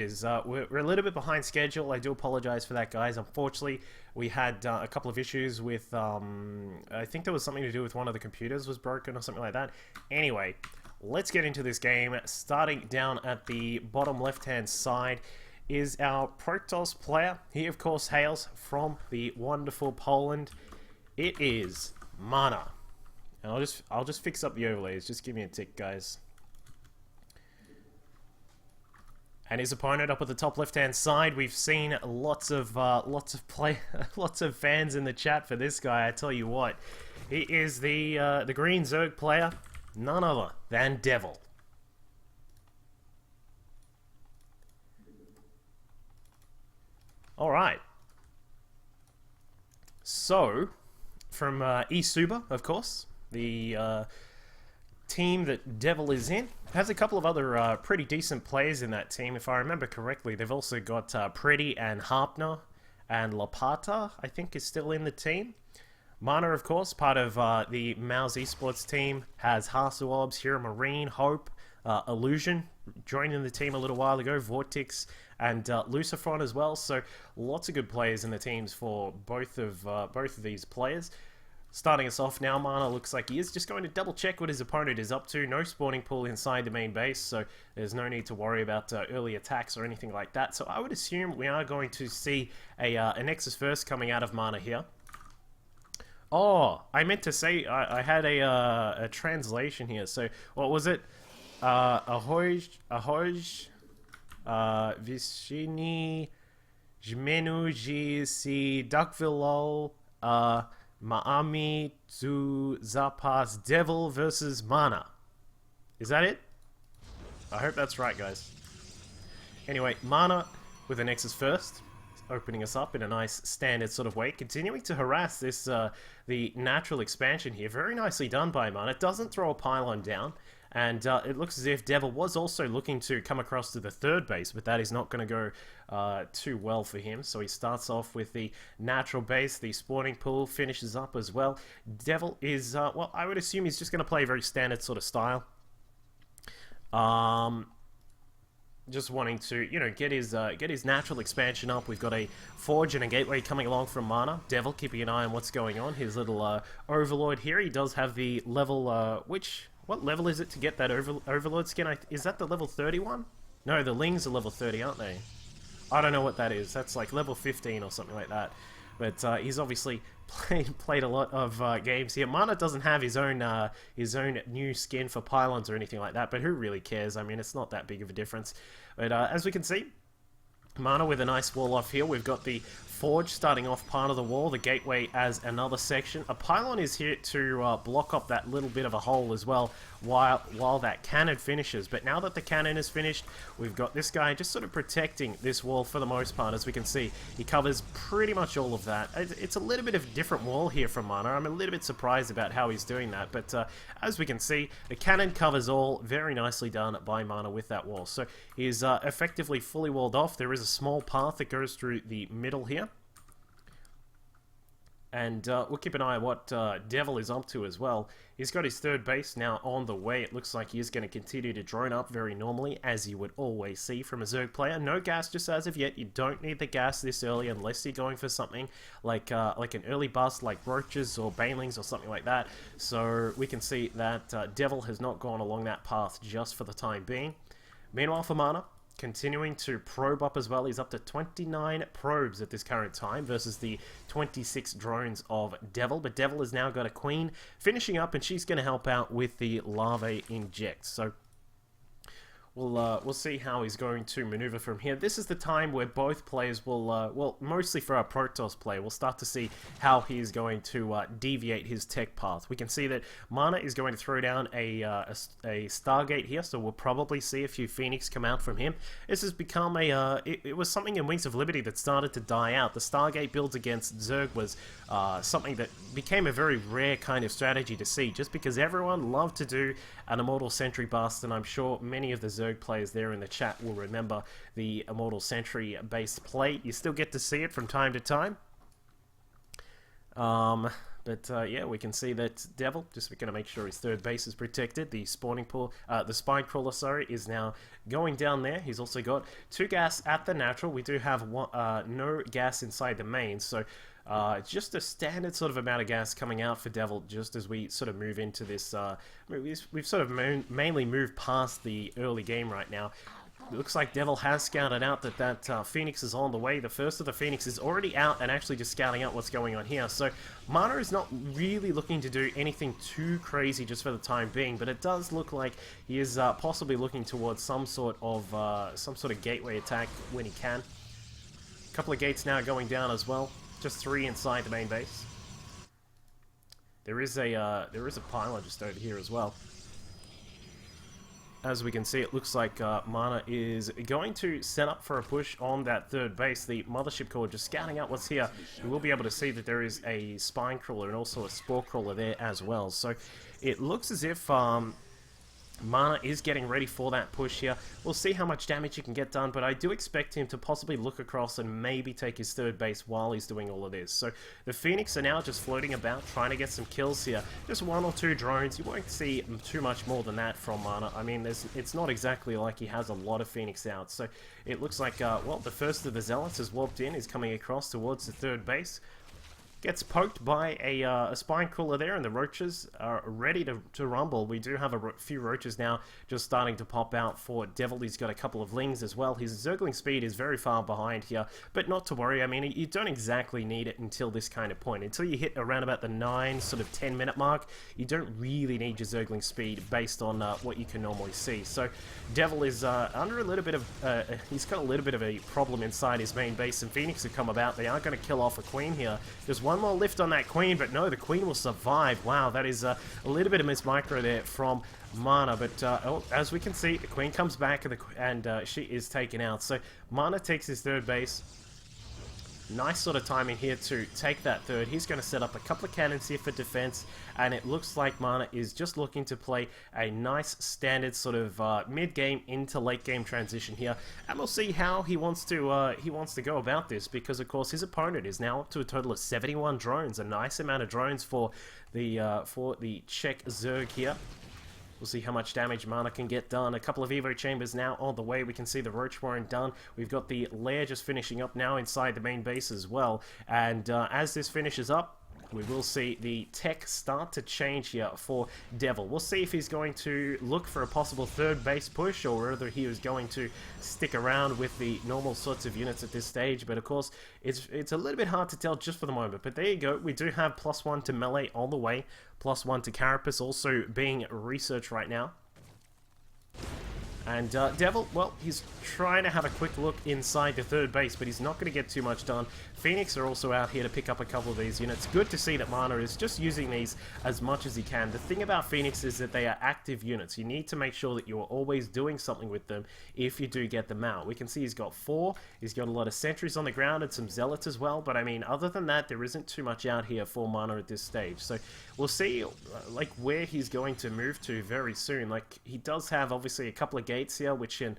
We're a little bit behind schedule. I do apologize for that, guys. Unfortunately, we had a couple of issues with, I think there was something to do with one of the computers was broken or something like that. Anyway, let's get into this game. Starting down at the bottom left-hand side is our Protoss player. He, of course, hails from the wonderful Poland. It is Mana. And I'll just fix up the overlays. Just give me a tick, guys. And his opponent up at the top left-hand side, we've seen lots of fans in the chat for this guy. I tell you what, he is the green Zerg player, none other than Devil. All right. So, from eSuba, of course, the team that Devil is in has a couple of other pretty decent players in that team. If I remember correctly, they've also got Pretty and Harpner, and Lapata, I think, is still in the team. Mana, of course, part of the Mouse Esports team, has Hasuobs, Hero Marine, Hope, Illusion, joining the team a little while ago, Vortex, and Lucifron as well. So lots of good players in the teams for both of these players. Starting us off now, Mana looks like he is just going to double check what his opponent is up to. No spawning pool inside the main base, so there's no need to worry about early attacks or anything like that. So I would assume we are going to see a Nexus First coming out of Mana here. Oh, I meant to say, I had a translation here. So what was it? Ahoj, Vishini, Jmenuji si Dakvilol, Maami zu Zapas Devil versus Mana. Is that it? I hope that's right, guys. Anyway, Mana with a Nexus First, opening us up in a nice standard sort of way, continuing to harass this the natural expansion here. Very nicely done by Mana. It doesn't throw a pylon down, and it looks as if Devil was also looking to come across to the third base, but that is not going to go too well for him. So he starts off with the natural base, the spawning pool, finishes up as well. Devil is, well, I would assume he's just going to play a very standard sort of style. Just wanting to, you know, get his natural expansion up. We've got a Forge and a Gateway coming along from Mana. Devil keeping an eye on what's going on. His little Overlord here. He does have the level, what level is it to get that Overlord skin? Is that the level 31? No, the Lings are level 30, aren't they? I don't know what that is. That's like level 15 or something like that. But he's obviously played a lot of games here. Mana doesn't have his own new skin for pylons or anything like that, but who really cares? I mean, it's not that big of a difference. But as we can see, Mana with a nice wall off here. We've got the Forge starting off part of the wall, the Gateway as another section. A pylon is here to block up that little bit of a hole as well while that cannon finishes. But now that the cannon is finished, we've got this guy just sort of protecting this wall for the most part. As we can see, he covers pretty much all of that. It's a little bit of a different wall here from Mana. I'm a little bit surprised about how he's doing that. But as we can see, the cannon covers all. Very nicely done by Mana with that wall. So he's effectively fully walled off. There is a small path that goes through the middle here. And we'll keep an eye on what Devil is up to as well. He's got his third base now on the way. It looks like he is going to continue to drone up very normally, as you would always see from a Zerg player. No gas just as of yet. You don't need the gas this early unless you're going for something like an early bust, like Roaches or Banelings or something like that. So we can see that Devil has not gone along that path just for the time being. Meanwhile, for Mana, continuing to probe up as well. He's up to 29 probes at this current time versus the 26 drones of Devil. But Devil has now got a Queen finishing up, and she's going to help out with the Larvae Inject. So we'll see how he's going to maneuver from here. This is the time where both players will, well, mostly for our Protoss player, we'll start to see how he is going to deviate his tech path. We can see that Mana is going to throw down a Stargate here, so we'll probably see a few Phoenix come out from him. This has become it was something in Wings of Liberty that started to die out. The Stargate builds against Zerg was something that became a very rare kind of strategy to see, just because everyone loved to do an Immortal Sentry bust, and I'm sure many of the Zerg players there in the chat will remember the Immortal Sentry based play. You still get to see it from time to time. But yeah, we can see that Devil, just going to make sure his third base is protected. The spawning pool, the spine crawler, sorry, is now going down there. He's also got 2 gas at the natural. We do have no gas inside the main, so just a standard sort of amount of gas coming out for Devil just as we sort of move into this. We've sort of mainly moved past the early game right now. It looks like Devil has scouted out that Phoenix is on the way. The first of the Phoenix is already out and actually just scouting out what's going on here. So Mana is not really looking to do anything too crazy just for the time being, but it does look like he is possibly looking towards some sort of gateway attack when he can. A couple of gates now going down as well. Just 3 inside the main base. There is a pylon just over here as well. As we can see, it looks like Mana is going to set up for a push on that third base. The Mothership Core just scouting out what's here. You will be able to see that there is a Spine Crawler and also a Spore Crawler there as well. So it looks as if Mana is getting ready for that push here. We'll see how much damage he can get done, but I do expect him to possibly look across and maybe take his third base while he's doing all of this. So the Phoenix are now just floating about, trying to get some kills here. Just 1 or 2 drones. You won't see too much more than that from Mana. I mean, it's not exactly like he has a lot of Phoenix out. So it looks like, well, the first of the Zealots has warped in, is coming across towards the third base. Gets poked by a spine crawler there, and the roaches are ready to rumble. We do have a few roaches now just starting to pop out for Devil. He's got a couple of lings as well. His zergling speed is very far behind here, but not to worry. I mean, you don't exactly need it until this kind of point. Until you hit around about the 9, sort of 10-minute mark, you don't really need your zergling speed based on what you can normally see. So Devil is under a little bit of... he's got a little bit of a problem inside his main base, and Phoenix have come about. They are going to kill off a queen here. Just one more lift on that queen, but no, the queen will survive. Wow, that is a little bit of miss micro there from Mana, but oh, as we can see, the queen comes back and she is taken out. So Mana takes his third base. Nice sort of timing here to take that third. He's going to set up a couple of cannons here for defense, and it looks like Mana is just looking to play a nice standard sort of mid-game into late-game transition here, and we'll see how he wants to go about this, because of course his opponent is now up to a total of 71 drones, a nice amount of drones for the Czech Zerg here. We'll see how much damage Mana can get done. A couple of Evo Chambers now on the way. We can see the Roach Warren done. We've got the Lair just finishing up now inside the main base as well. And as this finishes up, we will see the tech start to change here for Devil. We'll see if he's going to look for a possible third base push, or whether he is going to stick around with the normal sorts of units at this stage. But of course, it's a little bit hard to tell just for the moment. But there you go. We do have +1 to melee on the way. +1 to Carapace also being researched right now. And Devil, well, he's trying to have a quick look inside the third base, but he's not going to get too much done. Phoenix are also out here to pick up a couple of these units. Good to see that Mana is just using these as much as he can. The thing about Phoenix is that they are active units. You need to make sure that you are always doing something with them if you do get them out. We can see he's got 4. He's got a lot of sentries on the ground and some zealots as well. But I mean, other than that, there isn't too much out here for Mana at this stage. So we'll see like where he's going to move to very soon. Like, he does have obviously a couple of gates here which can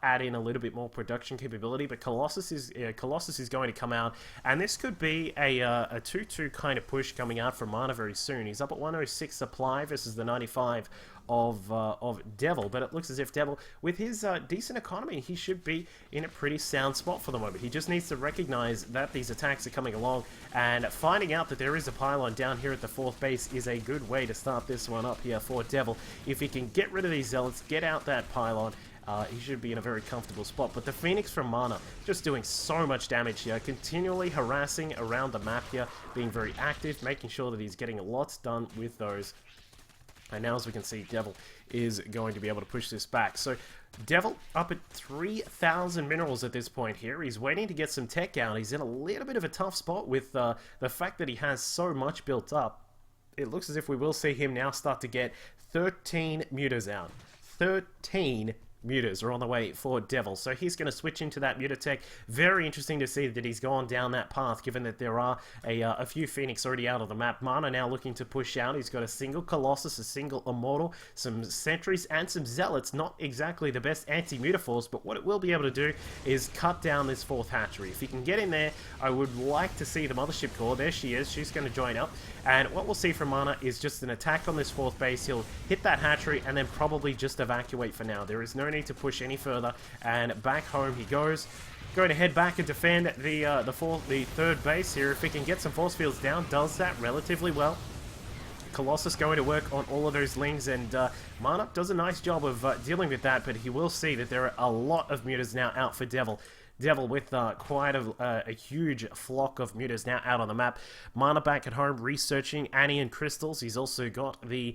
add in a little bit more production capability, but Colossus is going to come out, and this could be a 2-2 kind of push coming out from Mana very soon. He's up at 106 supply versus the 95 of Devil, but it looks as if Devil, with his decent economy, he should be in a pretty sound spot for the moment. He just needs to recognize that these attacks are coming along, and finding out that there is a pylon down here at the 4th base is a good way to start this one up here for Devil. If he can get rid of these zealots, get out that pylon, he should be in a very comfortable spot. But the Phoenix from Mana just doing so much damage here, continually harassing around the map here, being very active, making sure that he's getting lots done with those. And now, as we can see, Devil is going to be able to push this back. So Devil up at 3,000 minerals at this point here. He's waiting to get some tech out. He's in a little bit of a tough spot with the fact that he has so much built up. It looks as if we will see him now start to get 13 mutas out. 13 mutas are on the way for Devil. So he's going to switch into that muta tech. Very interesting to see that he's gone down that path, given that there are a few Phoenix already out of the map. Mana now looking to push out. He's got a single Colossus, a single Immortal, some Sentries, and some Zealots. Not exactly the best anti-muta force, but what it will be able to do is cut down this 4th hatchery. If he can get in there, I would like to see the Mothership Core. There she is. She's going to join up. And what we'll see from Mana is just an attack on this 4th base. He'll hit that hatchery and then probably just evacuate for now. There is no need to push any further, and back home he goes. Going to head back and defend the 3rd base here. If he can get some force fields down, does that relatively well. Colossus going to work on all of those lings, and Mana does a nice job of dealing with that, but he will see that there are a lot of mutas now out for Devil. Devil with quite a huge flock of mutas now out on the map. Mana back at home researching Annie and crystals. He's also got the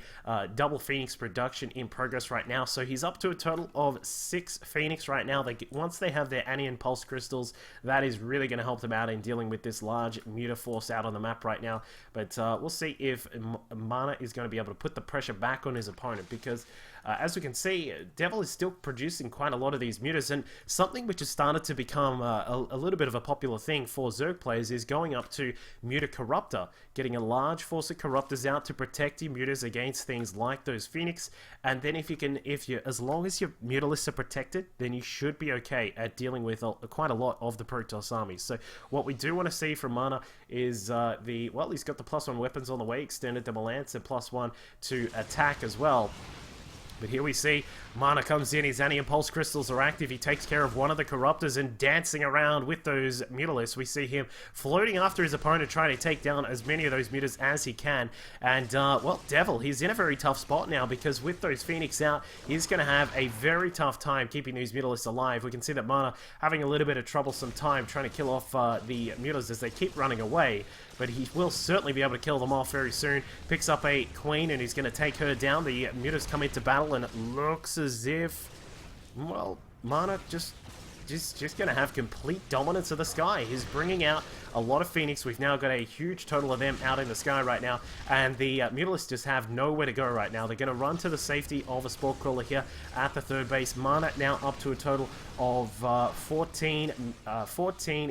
double Phoenix production in progress right now. So he's up to a total of 6 Phoenix right now. Once they have their Annie and Pulse crystals, that is really going to help them out in dealing with this large muta force out on the map right now. But we'll see if Mana is going to be able to put the pressure back on his opponent, because as we can see, Devil is still producing quite a lot of these mutas, and something which has started to become a little bit of a popular thing for Zerg players is going up to Muta Corruptor, getting a large force of Corruptors out to protect your mutas against things like those Phoenix, and then as long as your mutalisks are protected, then you should be okay at dealing with quite a lot of the Protoss armies. So what we do want to see from Mana is he's got the +1 weapons on the way, extended double lance, and +1 to attack as well. But here we see Mana comes in, his Annie and Pulse crystals are active, he takes care of one of the Corruptors and dancing around with those Mutalisks. We see him floating after his opponent, trying to take down as many of those mutas as he can. And, well, Devil, he's in a very tough spot now, because with those Phoenix out, he's going to have a very tough time keeping these Mutalisks alive. We can see that Mana having a little bit of troublesome time trying to kill off the mutas as they keep running away. But he will certainly be able to kill them off very soon. Picks up a Queen, and he's going to take her down. The mutas come into battle, and it looks as if, well, Mana just going to have complete dominance of the sky. He's bringing out a lot of Phoenix. We've now got a huge total of them out in the sky right now, and the Mutalisks just have nowhere to go right now. They're going to run to the safety of a Spore Crawler here at the 3rd base. Mana now up to a total of 14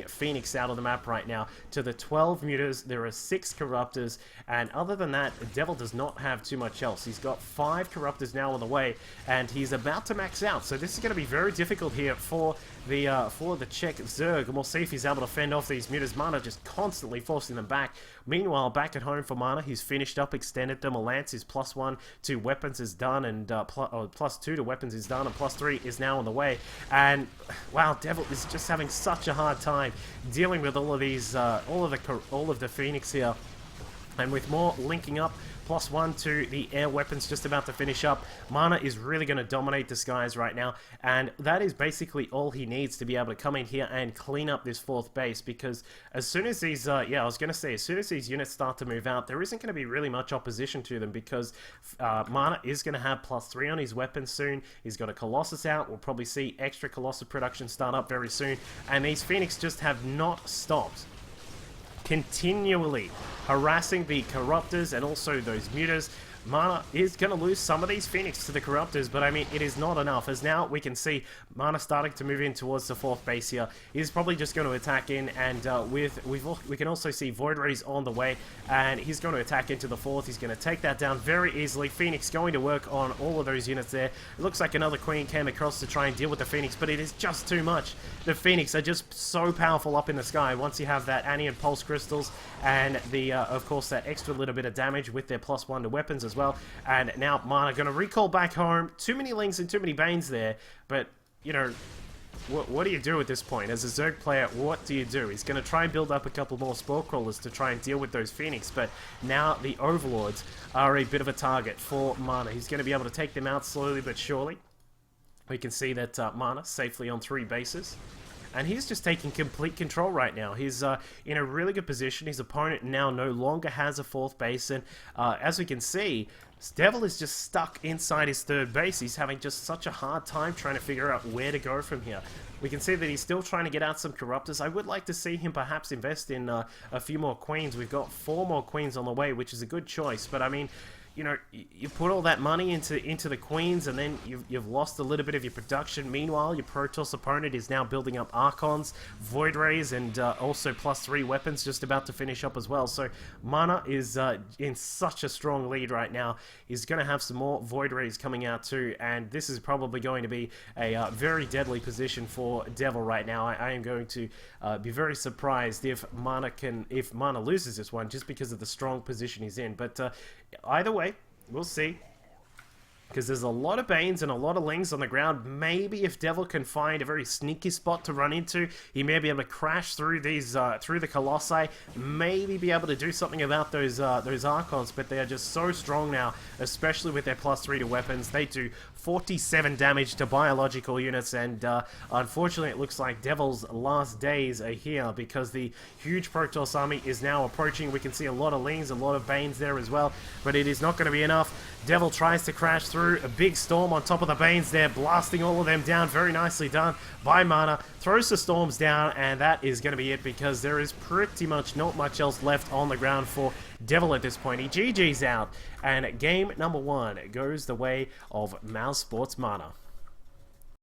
Phoenix out of the map right now to the 12 mutas. There are 6 Corruptors, and other than that, Devil does not have too much else. He's got 5 Corruptors now on the way, and he's about to max out. So this is going to be very difficult here for the Czech Zerg, and we'll see if he's able to fend off these mutas. Mana just constantly forcing them back. Meanwhile, back at home for Mana, he's finished up, extended them. A lance, his +1 to weapons is done, and +2 to weapons is done, and +3 is now on the way. And wow, Devil is just having such a hard time dealing with all of these, all of the Phoenix here. And with more linking up, +1 to the air weapons just about to finish up, Mana is really going to dominate the skies right now, and that is basically all he needs to be able to come in here and clean up this 4th base, because as soon as these, as soon as these units start to move out, there isn't going to be really much opposition to them, because Mana is going to have +3 on his weapons soon. He's got a Colossus out. We'll probably see extra Colossus production start up very soon, and these Phoenix just have not stopped continually harassing the Corruptors and also those mutas. Mana is going to lose some of these Phoenix to the Corruptors, but I mean, it is not enough, as now we can see Mana starting to move in towards the 4th base here. He's probably just going to attack in, and we can also see Void Rays on the way, and he's going to attack into the 4th. He's going to take that down very easily. Phoenix going to work on all of those units there. It looks like another Queen came across to try and deal with the Phoenix, but it is just too much. The Phoenix are just so powerful up in the sky. Once you have that Annie and Pulse crystals, and the of course that extra little bit of damage with their +1 to weapons as well. And now Mana going to recall back home. Too many Lings and too many Banes there, but you know, what do you do at this point? As a Zerg player, what do you do? He's going to try and build up a couple more Spore Crawlers to try and deal with those Phoenix, but now the Overlords are a bit of a target for Mana. He's going to be able to take them out slowly but surely. We can see that Mana safely on 3 bases. And he's just taking complete control right now. He's in a really good position. His opponent now no longer has a 4th base, and as we can see, Devil is just stuck inside his 3rd base. He's having just such a hard time trying to figure out where to go from here. We can see that he's still trying to get out some Corruptors. I would like to see him perhaps invest in a few more Queens. We've got 4 more Queens on the way, which is a good choice, but I mean, you know, you put all that money into the Queens, and then you've lost a little bit of your production. Meanwhile, your Protoss opponent is now building up Archons, Void Rays, and also +3 weapons just about to finish up as well. So Mana is in such a strong lead right now. He's going to have some more Void Rays coming out too, and this is probably going to be a very deadly position for Devil right now. I am going to be very surprised if Mana loses this one, just because of the strong position he's in. But either way, we'll see. Because there's a lot of Banes and a lot of Lings on the ground. Maybe if Devil can find a very sneaky spot to run into, he may be able to crash through these through the Colossi. Maybe be able to do something about those Archons, but they are just so strong now, especially with their +3 to weapons. They do 47 damage to biological units, and unfortunately it looks like Devil's last days are here, because the huge Protoss army is now approaching. We can see a lot of Lings, a lot of Banes there as well, but it is not going to be enough. Devil tries to crash through a big storm on top of the Banes there, blasting all of them down. Very nicely done by Mana. Throws the storms down, and that is going to be it, because there is pretty much not much else left on the ground for Devil at this point. He GG's out, and game number 1 goes the way of Mouse Sports Mana.